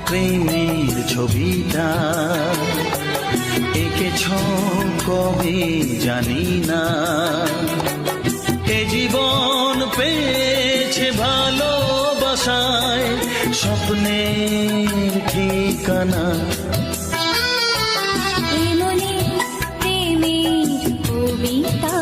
প্রেমের ছবিটা এঁকেছ কবে জানি না। এ জীবন পেয়েছে ভালোবাসায় স্বপ্নের ঠিকানা। এমনি প্রেমের কবিতা